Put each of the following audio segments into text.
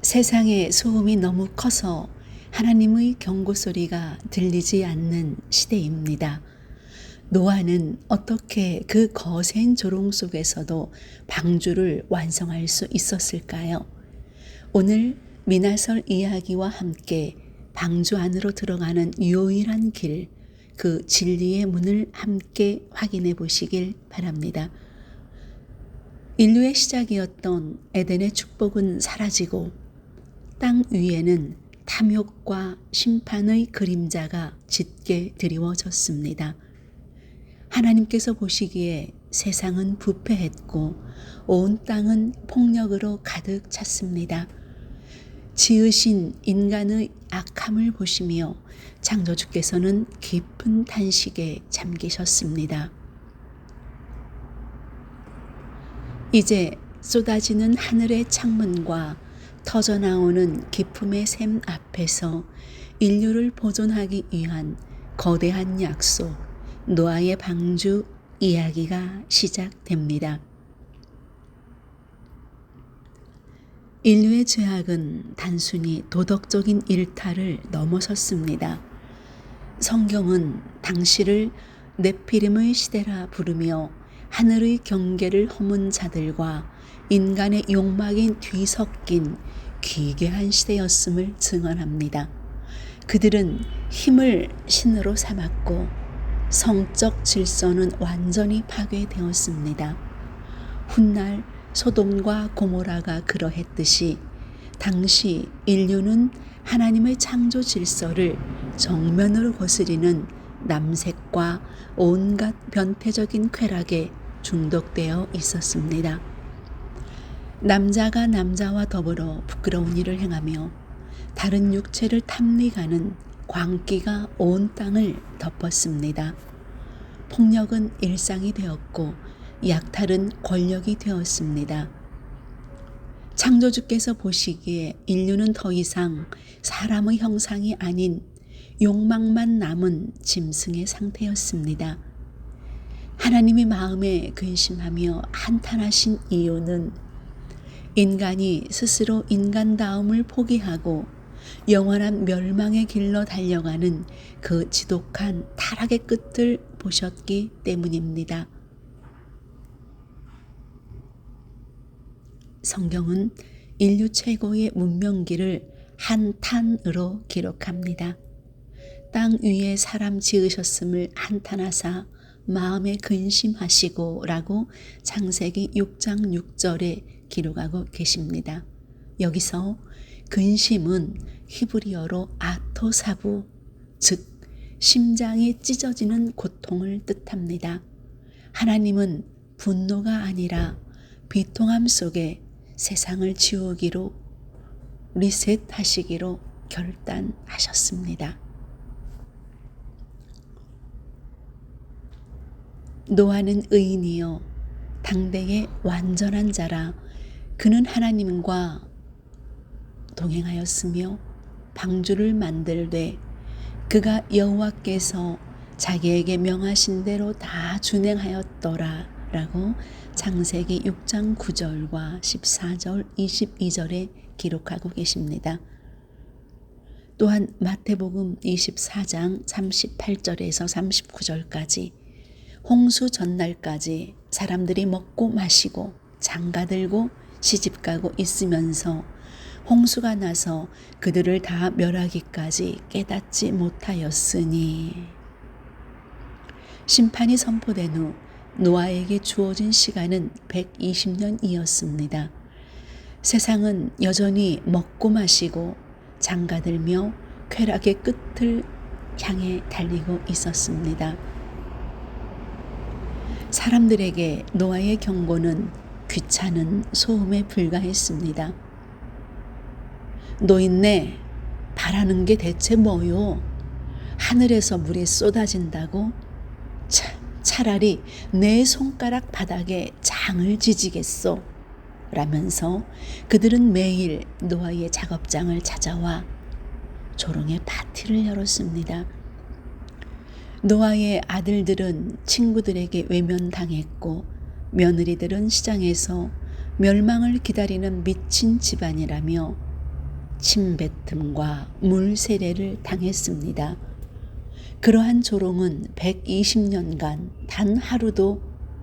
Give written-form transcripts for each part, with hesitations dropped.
세상의 소음이 너무 커서 하나님의 경고 소리가 들리지 않는 시대입니다. 노아는 어떻게 그 거센 조롱 속에서도 방주를 완성할 수 있었을까요? 오늘 미나설 이야기와 함께 방주 안으로 들어가는 유일한 길, 그 진리의 문을 함께 확인해 보시길 바랍니다. 인류의 시작이었던 에덴의 축복은 사라지고 땅 위에는 탐욕과 심판의 그림자가 짙게 드리워졌습니다. 하나님께서 보시기에 세상은 부패했고 온 땅은 폭력으로 가득 찼습니다. 지으신 인간의 악함을 보시며 창조주께서는 깊은 탄식에 잠기셨습니다. 이제 쏟아지는 하늘의 창문과 터져나오는 기품의 샘 앞에서 인류를 보존하기 위한 거대한 약속, 노아의 방주 이야기가 시작됩니다. 인류의 죄악은 단순히 도덕적인 일탈을 넘어섰습니다. 성경은 당시를 네피림의 시대라 부르며 하늘의 경계를 허문 자들과 인간의 욕망이 뒤섞인 기괴한 시대였음을 증언합니다. 그들은 힘을 신으로 삼았고 성적 질서는 완전히 파괴되었습니다. 훗날 소돔과 고모라가 그러했듯이 당시 인류는 하나님의 창조 질서를 정면으로 거스리는 남색과 온갖 변태적인 쾌락에 중독되어 있었습니다. 남자가 남자와 더불어 부끄러운 일을 행하며 다른 육체를 탐닉하는 광기가 온 땅을 덮었습니다. 폭력은 일상이 되었고 약탈은 권력이 되었습니다. 창조주께서 보시기에 인류는 더 이상 사람의 형상이 아닌 욕망만 남은 짐승의 상태였습니다. 하나님이 마음에 근심하며 한탄하신 이유는 인간이 스스로 인간다움을 포기하고 영원한 멸망의 길로 달려가는 그 지독한 타락의 끝을 보셨기 때문입니다. 성경은 인류 최고의 문명기를 한탄으로 기록합니다. 땅 위에 사람 지으셨음을 한탄하사 마음에 근심하시고 라고 창세기 6장 6절에 기록하고 계십니다. 여기서 근심은 히브리어로 아토사부, 즉 심장이 찢어지는 고통을 뜻합니다. 하나님은 분노가 아니라 비통함 속에 세상을 지우기로 리셋하시기로 결단하셨습니다. 노아는 의인이요 당대의 완전한 자라 그는 하나님과 동행하였으며 방주를 만들되 그가 여호와께서 자기에게 명하신 대로 다 준행하였더라 라고 창세기 6장 9절과 14절 22절에 기록하고 계십니다. 또한 마태복음 24장 38절에서 39절까지 홍수 전날까지 사람들이 먹고 마시고 장가들고 시집가고 있으면서 홍수가 나서 그들을 다 멸하기까지 깨닫지 못하였으니 심판이 선포된 후 노아에게 주어진 시간은 120년이었습니다. 세상은 여전히 먹고 마시고 장가들며 쾌락의 끝을 향해 달리고 있었습니다. 사람들에게 노아의 경고는 귀찮은 소음에 불과했습니다. 노인네, 바라는 게 대체 뭐요? 하늘에서 물이 쏟아진다고? 차라리 내 손가락 바닥에 장을 지지겠소 라면서 그들은 매일 노아의 작업장을 찾아와 조롱의 파티를 열었습니다. 노아의 아들들은 친구들에게 외면당했고 며느리들은 시장에서 멸망을 기다리는 미친 집안이라며 침뱉음과 물세례를 당했습니다. 그러한 조롱은 120년간 단 하루도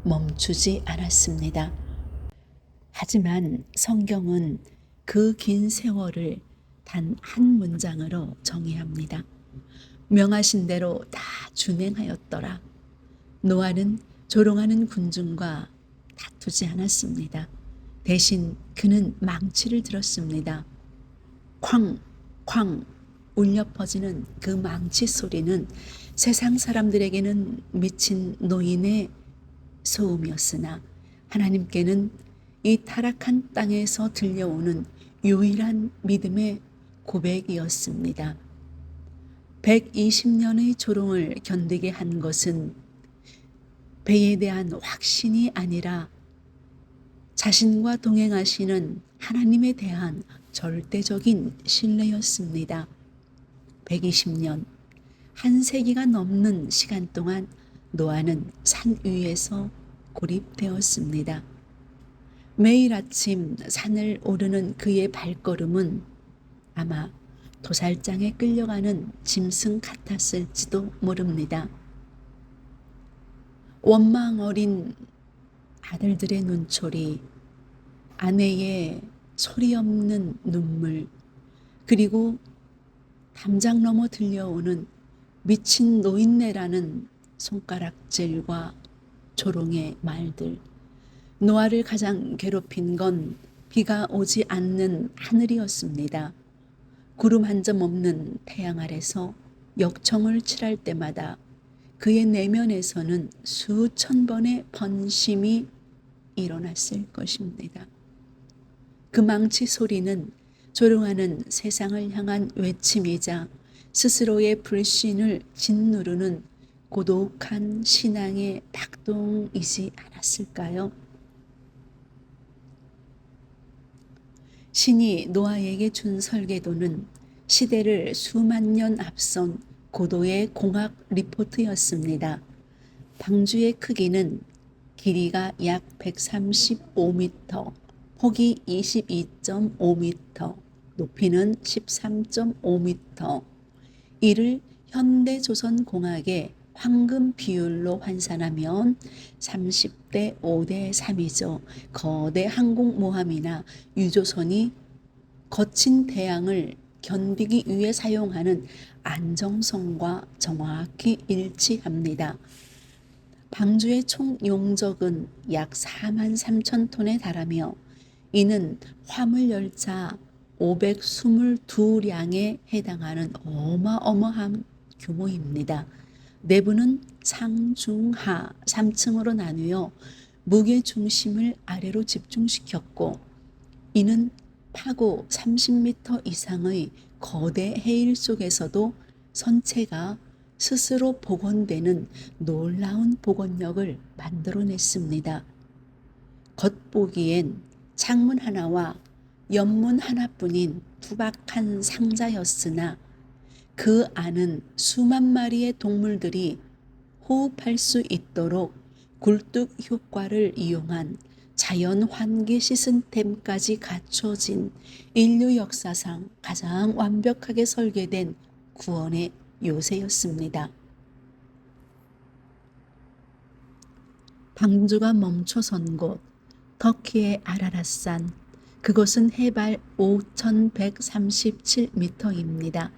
멈추지 않았습니다. 하지만 성경은 그 긴 세월을 단 한 문장으로 정의합니다. 명하신 대로 다 준행하였더라. 노아는 조롱하는 군중과 다투지 않았습니다. 대신 그는 망치를 들었습니다. 쾅, 쾅 울려 퍼지는 그 망치 소리는 세상 사람들에게는 미친 노인의 소음이었으나 하나님께는 이 타락한 땅에서 들려오는 유일한 믿음의 고백이었습니다. 120년의 조롱을 견디게 한 것은 배에 대한 확신이 아니라 자신과 동행하시는 하나님에 대한 절대적인 신뢰였습니다. 120년, 한 세기가 넘는 시간 동안 노아는 산 위에서 고립되었습니다. 매일 아침 산을 오르는 그의 발걸음은 아마 도살장에 끌려가는 짐승 같았을지도 모릅니다. 원망 어린 아들들의 눈초리, 아내의 소리 없는 눈물, 그리고 담장 넘어 들려오는 미친 노인네라는 손가락질과 조롱의 말들. 노아를 가장 괴롭힌 건 비가 오지 않는 하늘이었습니다. 구름 한 점 없는 태양 아래서 역청을 칠할 때마다 그의 내면에서는 수천 번의 번심이 일어났을 것입니다. 그 망치 소리는 조롱하는 세상을 향한 외침이자 스스로의 불신을 짓누르는 고독한 신앙의 박동이지 않았을까요? 신이 노아에게 준 설계도는 시대를 수만 년 앞선 고도의 공학 리포트였습니다. 방주의 크기는 길이가 약 135m, 폭이 22.5m, 높이는 13.5m. 이를 현대조선공학의 황금 비율로 환산하면 30대 5대 3이죠. 거대 항공모함이나 유조선이 거친 태양을 견디기 위해 사용하는 안정성과 정확히 일치합니다. 방주의 총 용적은 약 4만 3천 톤에 달하며 이는 화물열차 522량에 해당하는 어마어마한 규모입니다. 내부는 상, 중, 하 3층으로 나누어 무게 중심을 아래로 집중시켰고 이는 파고 30m 이상의 거대 해일 속에서도 선체가 스스로 복원되는 놀라운 복원력을 만들어냈습니다. 겉보기엔 창문 하나와 옆문 하나뿐인 투박한 상자였으나 그 안은 수만 마리의 동물들이 호흡할 수 있도록 굴뚝 효과를 이용한 자연 환기 시스템까지 갖춰진 인류 역사상 가장 완벽하게 설계된 구원의 요새였습니다. 방주가 멈춰선 곳, 터키의 아라랏산, 그곳은 해발 5,137m입니다.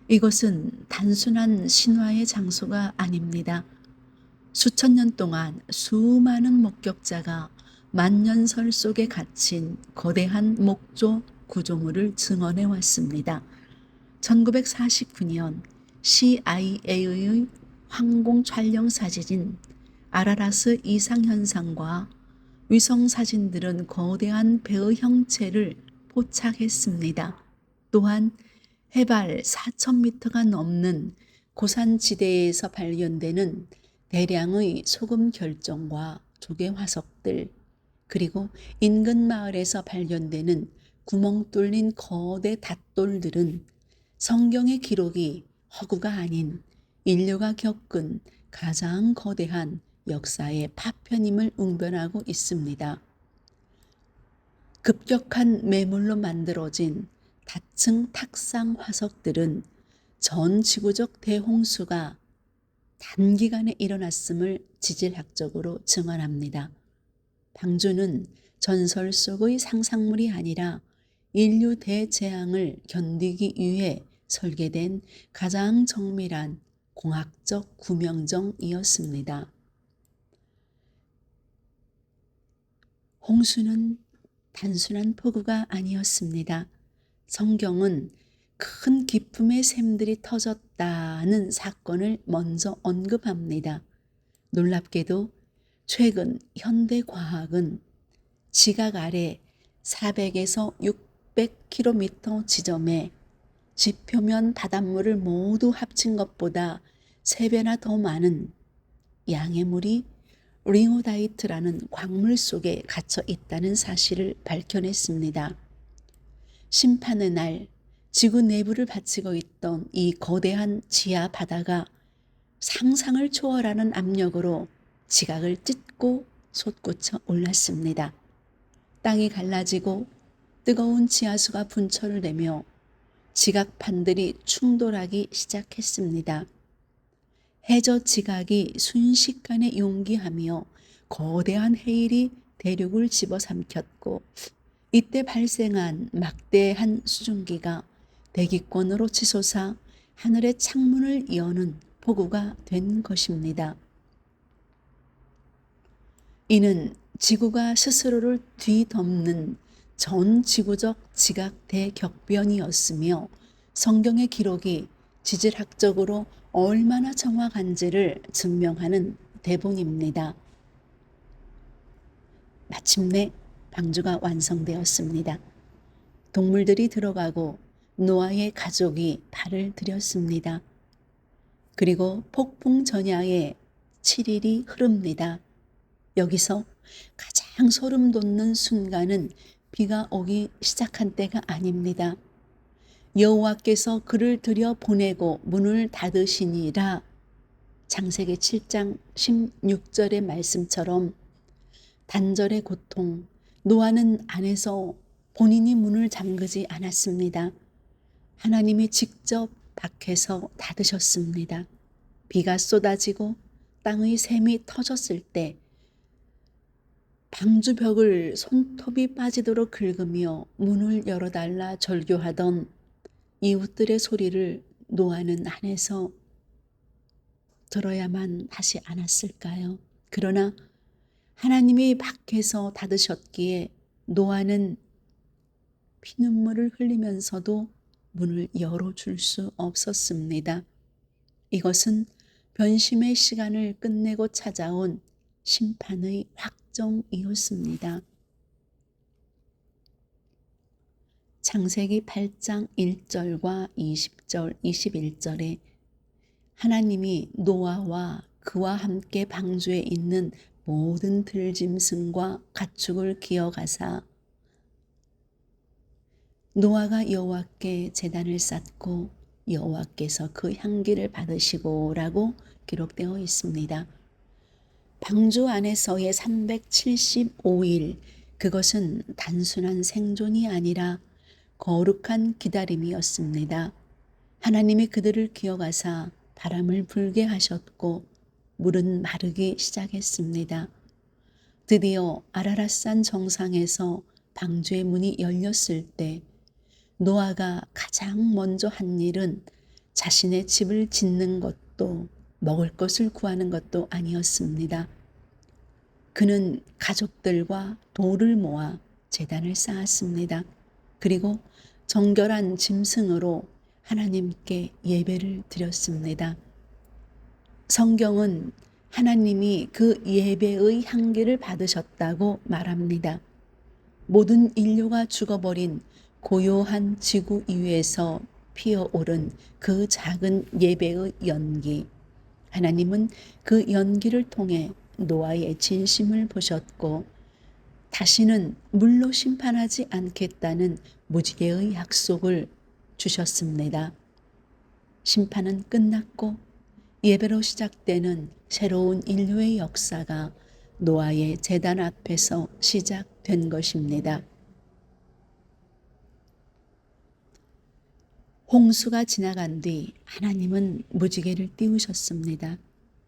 이것은 단순한 신화의 장소가 아닙니다. 수천 년 동안 수많은 목격자가 만년설 속에 갇힌 거대한 목조 구조물을 증언해 왔습니다. 1949년 CIA의 항공 촬영 사진인 아라라스 이상현상과 위성 사진들은 거대한 배의 형체를 포착했습니다. 또한 해발 4,000m가 넘는 고산지대에서 발견되는 대량의 소금 결정과 조개 화석들, 그리고 인근 마을에서 발견되는 구멍 뚫린 거대 닷돌들은 성경의 기록이 허구가 아닌 인류가 겪은 가장 거대한 역사의 파편임을 웅변하고 있습니다. 급격한 매물로 만들어진 다층 탁상 화석들은 전 지구적 대홍수가 단기간에 일어났음을 지질학적으로 증언합니다. 방주는 전설 속의 상상물이 아니라 인류 대재앙을 견디기 위해 설계된 가장 정밀한 공학적 구명정이었습니다. 홍수는 단순한 폭우가 아니었습니다. 성경은 큰 기품의 샘들이 터졌다는 사건을 먼저 언급합니다. 놀랍게도 최근 현대 과학은 지각 아래 400에서 600km 지점에 지표면 바닷물을 모두 합친 것보다 3배나 더 많은 양의 물이 링오다이트라는 광물 속에 갇혀 있다는 사실을 밝혀냈습니다. 심판의 날 지구 내부를 바치고 있던 이 거대한 지하 바다가 상상을 초월하는 압력으로 지각을 찢고 솟구쳐 올랐습니다. 땅이 갈라지고 뜨거운 지하수가 분철을 내며 지각판들이 충돌하기 시작했습니다. 해저 지각이 순식간에 용기하며 거대한 해일이 대륙을 집어삼켰고, 이때 발생한 막대한 수증기가 대기권으로 치솟아 하늘의 창문을 여는 폭우가 된 것입니다. 이는 지구가 스스로를 뒤덮는 전 지구적 지각 대격변이었으며, 성경의 기록이 지질학적으로 얼마나 정확한지를 증명하는 대본입니다. 마침내 방주가 완성되었습니다. 동물들이 들어가고 노아의 가족이 발을 들였습니다. 그리고 폭풍 전야의 7일이 흐릅니다. 여기서 가장 소름 돋는 순간은 비가 오기 시작한 때가 아닙니다. 여호와께서 그를 들여 보내고 문을 닫으시니라. 창세기 7장 16절의 말씀처럼 단절의 고통, 노아는 안에서 본인이 문을 잠그지 않았습니다. 하나님이 직접 밖에서 닫으셨습니다. 비가 쏟아지고 땅의 샘이 터졌을 때 방주벽을 손톱이 빠지도록 긁으며 문을 열어달라 절규하던 이웃들의 소리를 노아는 안에서 들어야만 하지 않았을까요? 그러나 하나님이 밖에서 닫으셨기에 노아는 피눈물을 흘리면서도 문을 열어줄 수 없었습니다. 이것은 변심의 시간을 끝내고 찾아온 심판의 확정이었습니다. 창세기 8장 1절과 20절, 21절에 하나님이 노아와 그와 함께 방주에 있는 모든 들짐승과 가축을 기어가사 노아가 여호와께 제단을 쌓고 여호와께서 그 향기를 받으시고 라고 기록되어 있습니다. 방주 안에서의 375일, 그것은 단순한 생존이 아니라 거룩한 기다림이었습니다. 하나님이 그들을 기어가사 바람을 불게 하셨고 물은 마르기 시작했습니다. 드디어 아라랏산 정상에서 방주의 문이 열렸을 때 노아가 가장 먼저 한 일은 자신의 집을 짓는 것도 먹을 것을 구하는 것도 아니었습니다. 그는 가족들과 돌을 모아 제단을 쌓았습니다. 그리고 정결한 짐승으로 하나님께 예배를 드렸습니다. 성경은 하나님이 그 예배의 향기를 받으셨다고 말합니다. 모든 인류가 죽어버린 고요한 지구 위에서 피어오른 그 작은 예배의 연기. 하나님은 그 연기를 통해 노아의 진심을 보셨고 다시는 물로 심판하지 않겠다는 무지개의 약속을 주셨습니다. 심판은 끝났고 예배로 시작되는 새로운 인류의 역사가 노아의 제단 앞에서 시작된 것입니다. 홍수가 지나간 뒤 하나님은 무지개를 띄우셨습니다.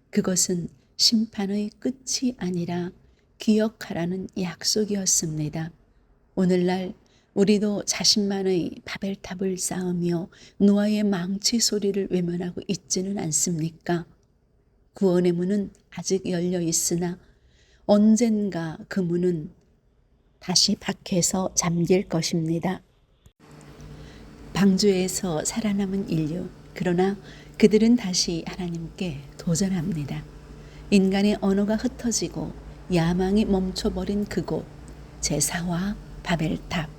그것은 심판의 끝이 아니라 기억하라는 약속이었습니다. 오늘날 우리도 자신만의 바벨탑을 쌓으며 노아의 망치 소리를 외면하고 있지는 않습니까? 구원의 문은 아직 열려 있으나 언젠가 그 문은 다시 밖에서 잠길 것입니다. 방주에서 살아남은 인류, 그러나 그들은 다시 하나님께 도전합니다. 인간의 언어가 흩어지고 야망이 멈춰버린 그곳, 제사와 바벨탑,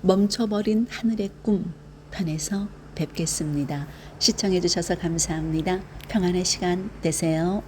멈춰버린 하늘의 꿈 편에서 뵙겠습니다. 시청해 주셔서 감사합니다. 평안의 시간 되세요.